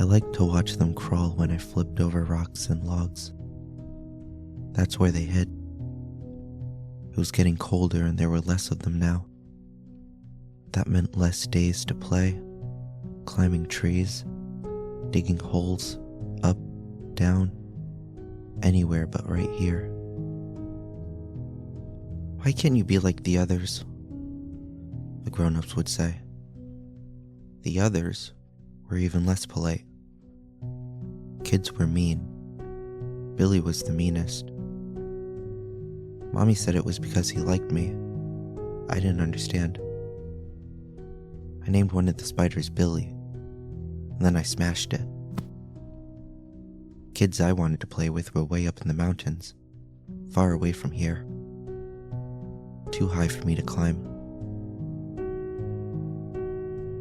liked to watch them crawl when I flipped over rocks and logs. That's where they hid. It was getting colder and there were less of them now. That meant less days to play, climbing trees, digging holes, up, down, anywhere but right here. Why can't you be like the others? The grown-ups would say. The others were even less polite. Kids were mean. Billy was the meanest. Mommy said it was because he liked me. I didn't understand. I named one of the spiders Billy, and then I smashed it. Kids I wanted to play with were way up in the mountains, far away from here. Too high for me to climb.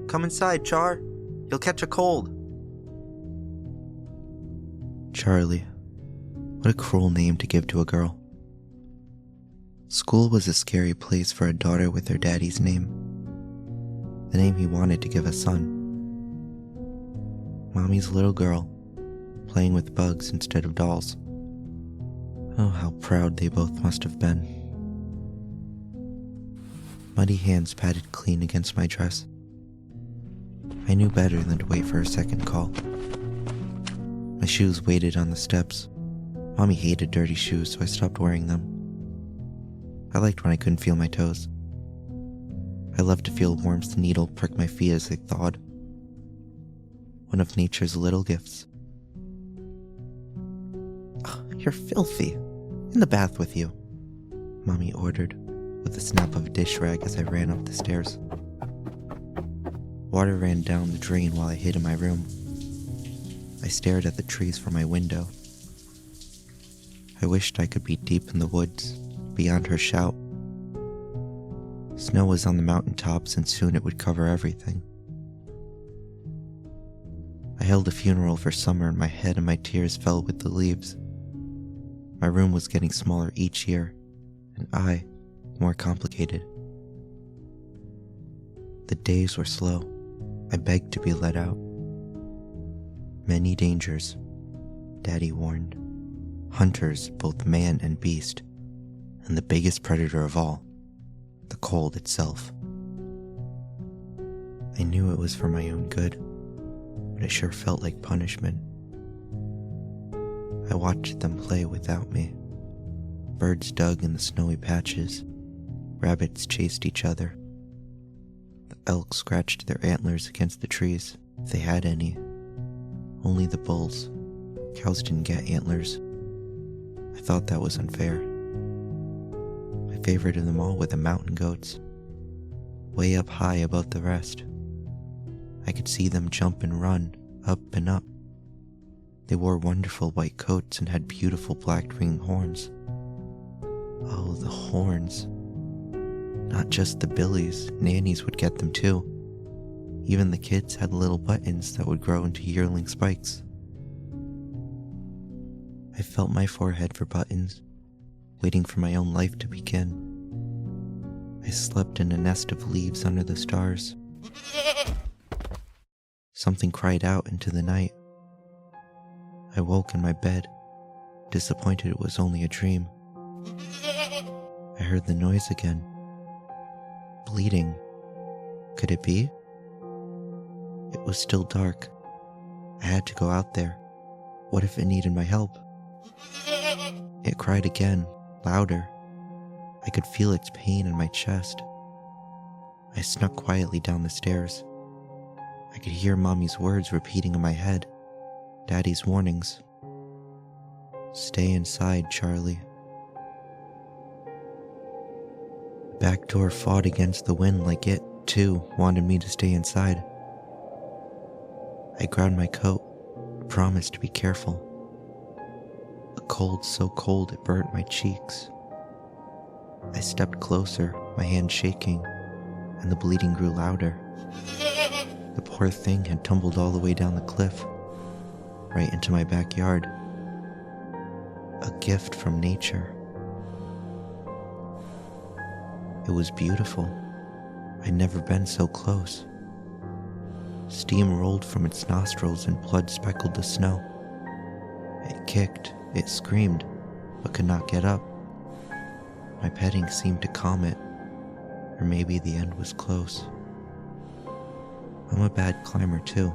Come inside, Char. You'll catch a cold. Charlie. What a cruel name to give to a girl. School was a scary place for a daughter with her daddy's name. The name he wanted to give a son. Mommy's little girl, playing with bugs instead of dolls. Oh, how proud they both must have been. Muddy hands patted clean against my dress. I knew better than to wait for a second call. My shoes waited on the steps. Mommy hated dirty shoes, so I stopped wearing them. I liked when I couldn't feel my toes. I loved to feel warmth needle prick my feet as they thawed. One of nature's little gifts. Oh, you're filthy. In the bath with you, Mommy ordered, with a snap of a dish rag as I ran up the stairs. Water ran down the drain while I hid in my room. I stared at the trees from my window. I wished I could be deep in the woods, beyond her shout. Snow was on the mountaintops and soon it would cover everything. I held a funeral for summer in my head and my tears fell with the leaves. My room was getting smaller each year, and I, more complicated. The days were slow. I begged to be let out. Many dangers, Daddy warned. Hunters, both man and beast, and the biggest predator of all, the cold itself. I knew it was for my own good, but it sure felt like punishment. I watched them play without me. Birds dug in the snowy patches. Rabbits chased each other. The elk scratched their antlers against the trees, if they had any. Only the bulls. Cows didn't get antlers. I thought that was unfair. My favorite of them all were the mountain goats, way up high above the rest. I could see them jump and run, up and up. They wore wonderful white coats and had beautiful black ringed horns. Oh, the horns. Not just the billies, nannies would get them too. Even the kids had little buttons that would grow into yearling spikes. I felt my forehead for buttons, waiting for my own life to begin. I slept in a nest of leaves under the stars. Something cried out into the night. I woke in my bed, disappointed it was only a dream. I heard the noise again. Bleeding. Could it be? It was still dark. I had to go out there. What if it needed my help? It cried again, louder. I could feel its pain in my chest. I snuck quietly down the stairs. I could hear Mommy's words repeating in my head. Daddy's warnings. Stay inside, Charlie. The back door fought against the wind like it, too, wanted me to stay inside. I grabbed my coat, promised to be careful. A cold so cold it burnt my cheeks. I stepped closer, my hand shaking, and the bleeding grew louder. The poor thing had tumbled all the way down the cliff, right into my backyard. A gift from nature. It was beautiful. I'd never been so close. Steam rolled from its nostrils and blood speckled the snow. It kicked, it screamed, but could not get up. My petting seemed to calm it, or maybe the end was close. I'm a bad climber too.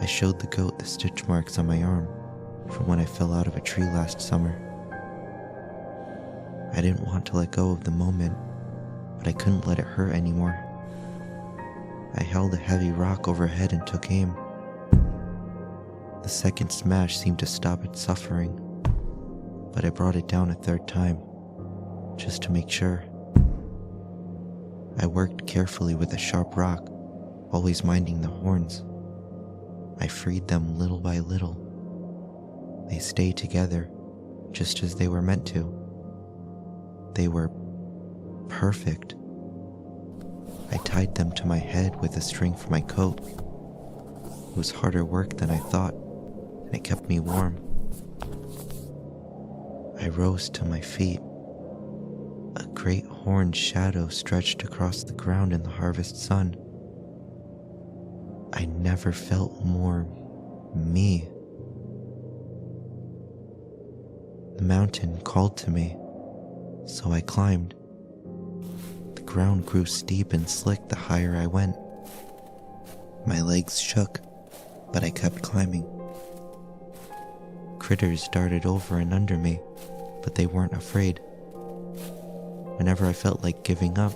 I showed the goat the stitch marks on my arm from when I fell out of a tree last summer. I didn't want to let go of the moment, but I couldn't let it hurt anymore. I held a heavy rock overhead and took aim. The second smash seemed to stop its suffering, but I brought it down a third time, just to make sure. I worked carefully with a sharp rock, always minding the horns. I freed them little by little. They stayed together, just as they were meant to. They were perfect. I tied them to my head with a string from my coat. It was harder work than I thought, and it kept me warm. I rose to my feet. A great horned shadow stretched across the ground in the harvest sun. I never felt more me. The mountain called to me, so I climbed. The ground grew steep and slick the higher I went. My legs shook, but I kept climbing. Critters darted over and under me, but they weren't afraid. Whenever I felt like giving up,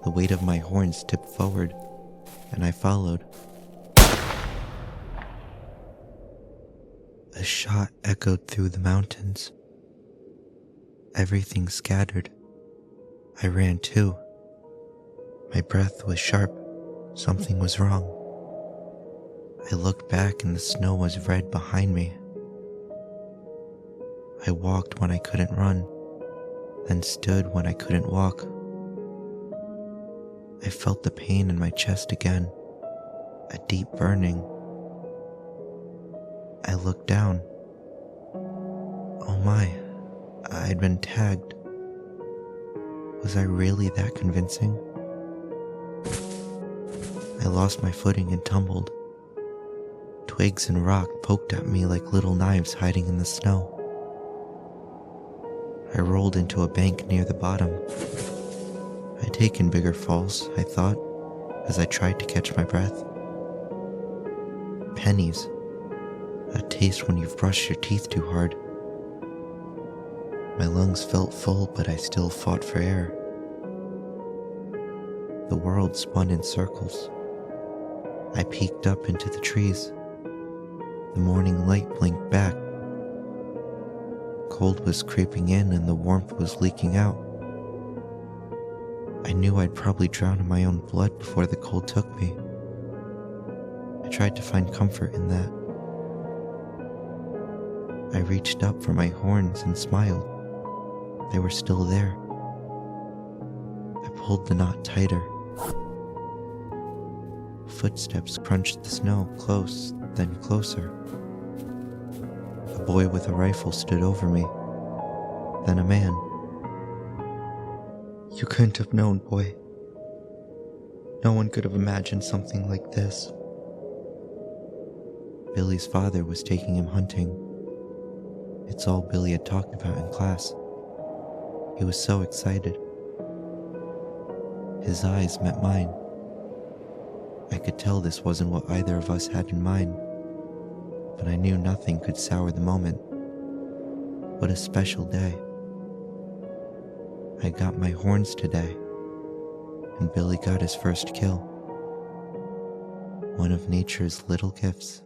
the weight of my horns tipped forward, and I followed. A shot echoed through the mountains. Everything scattered. I ran too. My breath was sharp. Something was wrong. I looked back and the snow was red behind me. I walked when I couldn't run, then stood when I couldn't walk. I felt the pain in my chest again, a deep burning. I looked down. Oh my, I'd been tagged. Was I really that convincing? I lost my footing and tumbled. Twigs and rock poked at me like little knives hiding in the snow. I rolled into a bank near the bottom. I'd taken bigger falls, I thought, as I tried to catch my breath. Pennies. A taste when you've brushed your teeth too hard. My lungs felt full, but I still fought for air. The world spun in circles. I peeked up into the trees. The morning light blinked back. Cold was creeping in and the warmth was leaking out. I knew I'd probably drown in my own blood before the cold took me. I tried to find comfort in that. I reached up for my horns and smiled. They were still there. I pulled the knot tighter. Footsteps crunched the snow, close, then closer. A boy with a rifle stood over me, then a man. You couldn't have known, boy. No one could have imagined something like this. Billy's father was taking him hunting. It's all Billy had talked about in class. He was so excited. His eyes met mine. I could tell this wasn't what either of us had in mind, but I knew nothing could sour the moment. What a special day. I got my horns today, and Billy got his first kill. One of nature's little gifts.